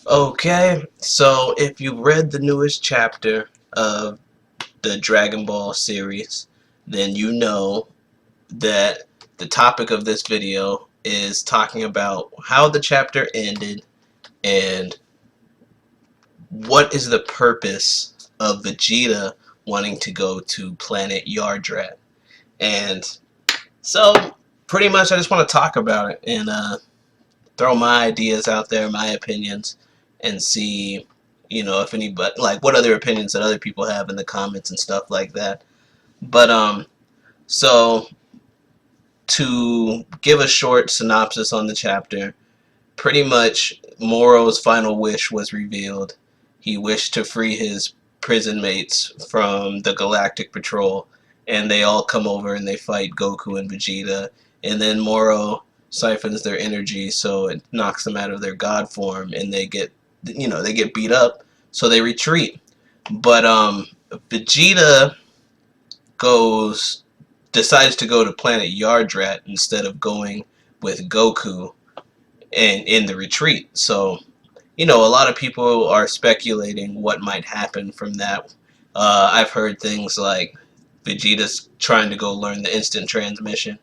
Okay, so if you read the newest chapter of the Dragon Ball series, then you know that the topic of this video is talking about how the chapter ended and what is the purpose of Vegeta wanting to go to planet Yardrat. And so, pretty much, I just want to talk about it and throw my ideas out there, my opinions, and see, if anybody like what other opinions that other people have in the comments and stuff like that. But so to give a short synopsis on the chapter, pretty much Moro's final wish was revealed. He wished to free his prison mates from the Galactic Patrol, and they all come over and they fight Goku and Vegeta, and then Moro siphons their energy so it knocks them out of their god form and they get beat up, so they retreat. But Vegeta goes decides to go to planet Yardrat instead of going with Goku and in the retreat. So, a lot of people are speculating what might happen from that. I've heard things like Vegeta's trying to go learn the instant transmission,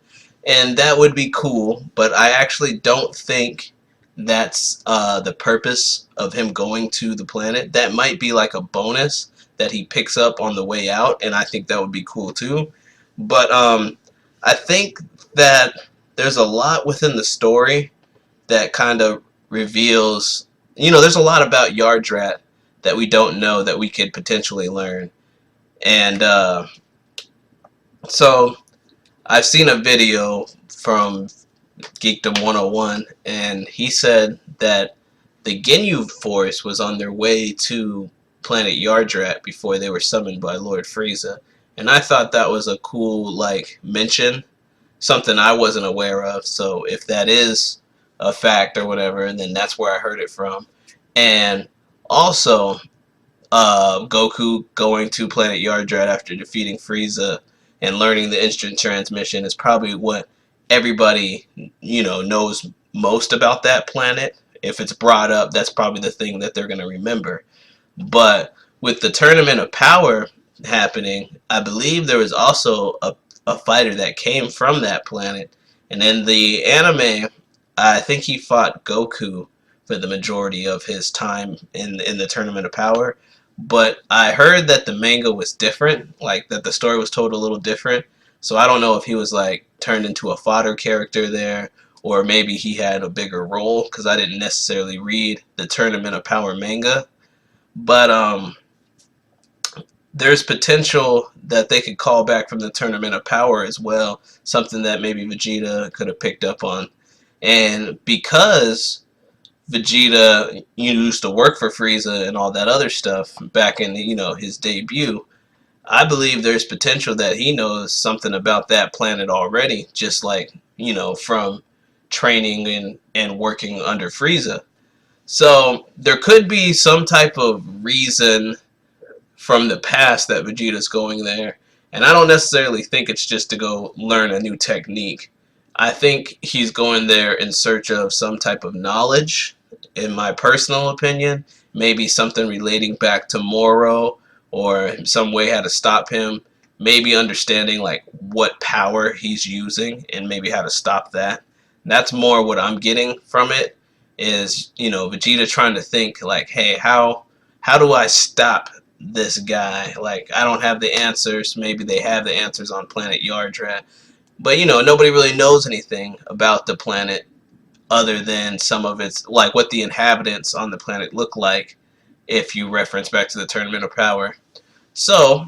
and that would be cool, but I actually don't think that's the purpose of him going to the planet. That might be like a bonus that he picks up on the way out, and I think that would be cool too. But I think that there's a lot within the story that kind of reveals, there's a lot about Yardrat that we don't know that we could potentially learn. And so I've seen a video from Geekdom 101, and he said that the Ginyu Force was on their way to planet Yardrat before they were summoned by Lord Frieza. And I thought that was a cool, like, mention, something I wasn't aware of. So if that is a fact or whatever, and then that's where I heard it from. And also, Goku going to planet Yardrat after defeating Frieza and learning the instant transmission is probably what everybody, knows most about that planet. If it's brought up, that's probably the thing that they're going to remember. But with the Tournament of Power happening, I believe there was also a fighter that came from that planet. And in the anime, I think he fought Goku for the majority of his time in the Tournament of Power. But I heard that the manga was different, like that the story was told a little different. So I don't know if he was like turned into a fodder character there, or maybe he had a bigger role because I didn't necessarily read the Tournament of Power manga. But there's potential that they could call back from the Tournament of Power as well, something that maybe Vegeta could have picked up on. And because Vegeta used to work for Frieza and all that other stuff back in his debut, I believe there's potential that he knows something about that planet already, just like from training and working under Frieza. So there could be some type of reason from the past that Vegeta's going there, and I don't necessarily think it's just to go learn a new technique. I think he's going there in search of some type of knowledge, in my personal opinion. Maybe something relating back to Moro, or some way how to stop him. Maybe understanding like what power he's using and maybe how to stop that. That's more what I'm getting from it. Is Vegeta trying to think like, hey, how do I stop this guy? Like, I don't have the answers. Maybe they have the answers on planet Yardrat. But nobody really knows anything about the planet other than some of its, like what the inhabitants on the planet look like if you reference back to the Tournament of Power. So,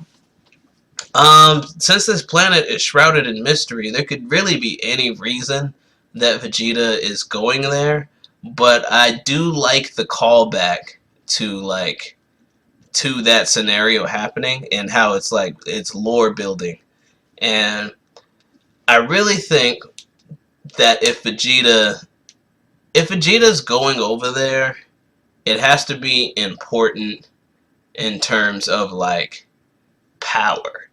since this planet is shrouded in mystery, there could really be any reason that Vegeta is going there, but I do like the callback to to that scenario happening and how it's like it's lore building. And I really think that if Vegeta's going over there, it has to be important in terms of like power,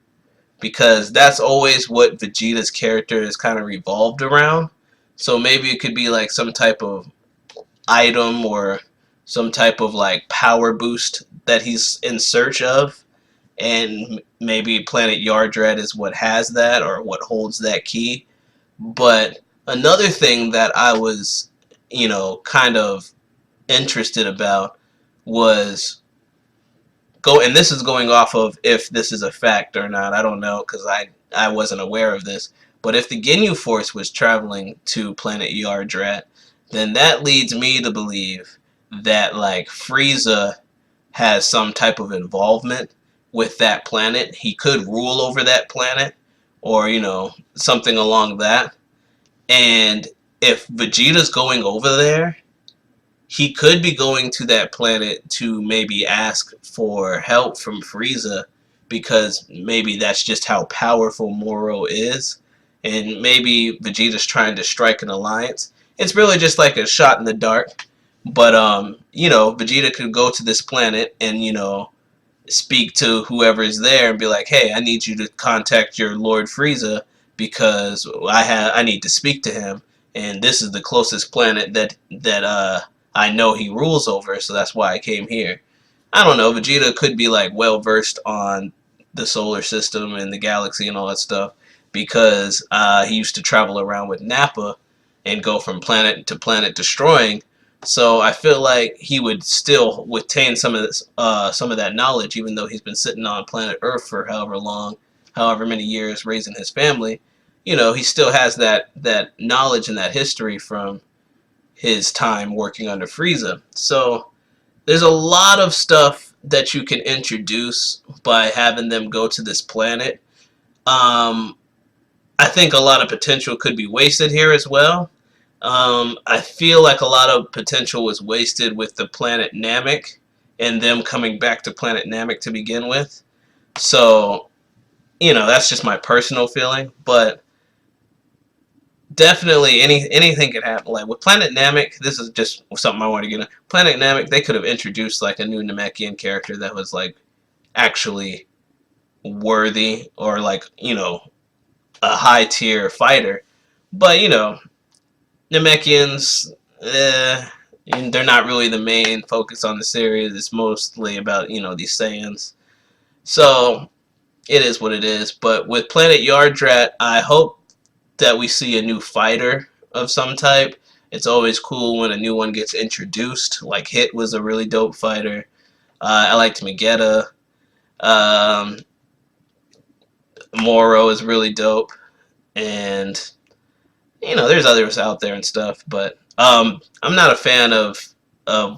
because that's always what Vegeta's character is kind of revolved around. So maybe it could be like some type of item or some type of like power boost that he's in search of, and maybe planet Yardrat is what has that or what holds that key. But another thing that I was, kind of interested about was and this is going off of if this is a fact or not. I don't know because I wasn't aware of this. But if the Ginyu Force was traveling to planet Yardrat, then that leads me to believe that like Frieza has some type of involvement with that planet. He could rule over that planet, or something along that. And if Vegeta's going over there, he could be going to that planet to maybe ask for help from Frieza, because maybe that's just how powerful Moro is, and maybe Vegeta's trying to strike an alliance. It's really just like a shot in the dark, but Vegeta could go to this planet and speak to whoever is there and be like, "Hey, I need you to contact your Lord Frieza because I need to speak to him, and this is the closest planet that I know he rules over, so that's why I came here." I don't know. Vegeta could be like well versed on the solar system and the galaxy and all that stuff because he used to travel around with Nappa and go from planet to planet destroying. So I feel like he would still retain some of this, some of that knowledge, even though he's been sitting on planet Earth for however long, however many years, raising his family. He still has that knowledge and that history from his time working under Frieza. So there's a lot of stuff that you can introduce by having them go to this planet. Um, I think a lot of potential could be wasted here as well. I feel like a lot of potential was wasted with the planet Namek and them coming back to planet Namek to begin with. So, that's just my personal feeling, but definitely anything could happen. Like with Planet Namek, this is just something I want to get in. Planet Namek, they could have introduced like a new Namekian character that was like actually worthy, or like, a high tier fighter. But Namekians, they're not really the main focus on the series. It's mostly about, these Saiyans. So it is what it is. But with Planet Yardrat, I hope that we see a new fighter of some type. It's always cool when a new one gets introduced. Like Hit was a really dope fighter. I liked Vegeta. Um, Moro is really dope, and there's others out there and stuff. But I'm not a fan of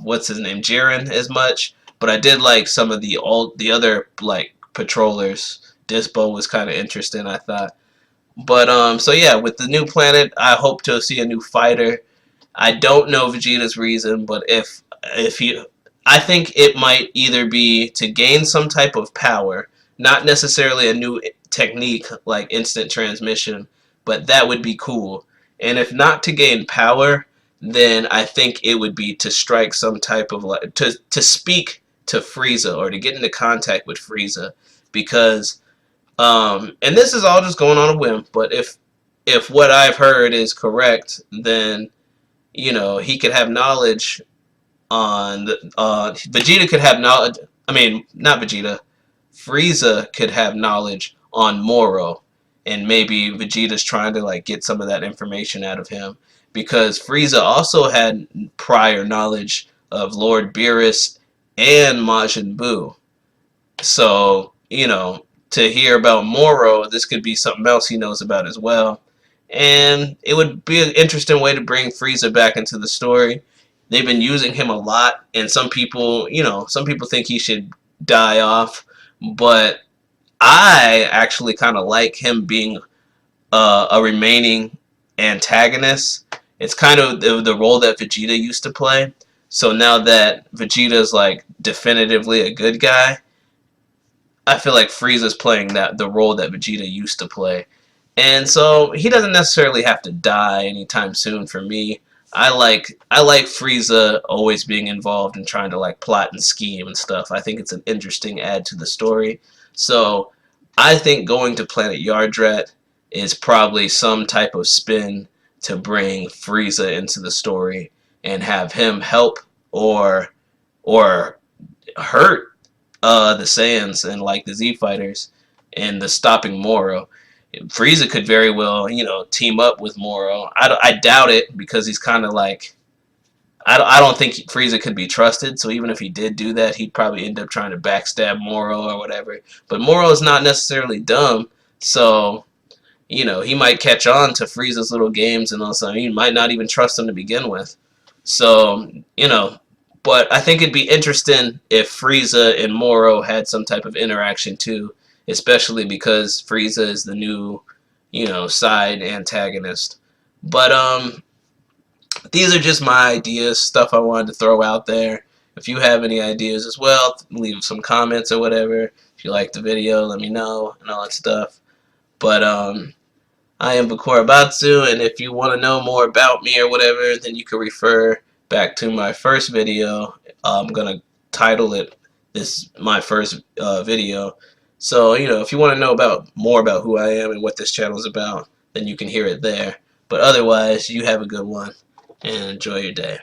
what's his name, Jiren, as much. But I did like some of the other like patrollers. Dispo was kind of interesting, I thought. But so yeah, with the new planet, I hope to see a new fighter. I don't know Vegeta's reason, but if he, I think it might either be to gain some type of power, not necessarily a new technique like instant transmission, but that would be cool. And if not to gain power, then I think it would be to strike some type of like to speak to Frieza or to get into contact with Frieza, because and this is all just going on a whim, but if what I've heard is correct, then he could have knowledge on the Vegeta could have knowledge. I mean, not Vegeta. Frieza could have knowledge on Moro, and maybe Vegeta's trying to like get some of that information out of him, because Frieza also had prior knowledge of Lord Beerus and Majin Buu. So, to hear about Moro, this could be something else he knows about as well. And it would be an interesting way to bring Frieza back into the story. They've been using him a lot, and some people think he should die off, but I actually kind of like him being a remaining antagonist. It's kind of the role that Vegeta used to play. So now that Vegeta's like definitively a good guy, I feel like Frieza's playing the role that Vegeta used to play. And so he doesn't necessarily have to die anytime soon for me. I like Frieza always being involved in trying to like plot and scheme and stuff. I think it's an interesting add to the story. So I think going to Planet Yardrat is probably some type of spin to bring Frieza into the story and have him help or or hurt the Saiyans and like the Z fighters and the stopping Moro. Frieza could very well, team up with Moro. I doubt it because he's kind of like I don't think Frieza could be trusted. So even if he did do that, he'd probably end up trying to backstab Moro or whatever. But Moro is not necessarily dumb, so he might catch on to Frieza's little games and all of a sudden he might not even trust him to begin with. So, but I think it'd be interesting if Frieza and Moro had some type of interaction too, especially because Frieza is the new, side antagonist. But these are just my ideas, stuff I wanted to throw out there. If you have any ideas as well, leave some comments or whatever. If you like the video, let me know and all that stuff. But I am Bakura Batsu, and if you want to know more about me or whatever, then you can refer back to my first video. I'm gonna title it my first video. So if you want to know more about who I am and what this channel is about, then you can hear it there. But otherwise, you have a good one and enjoy your day.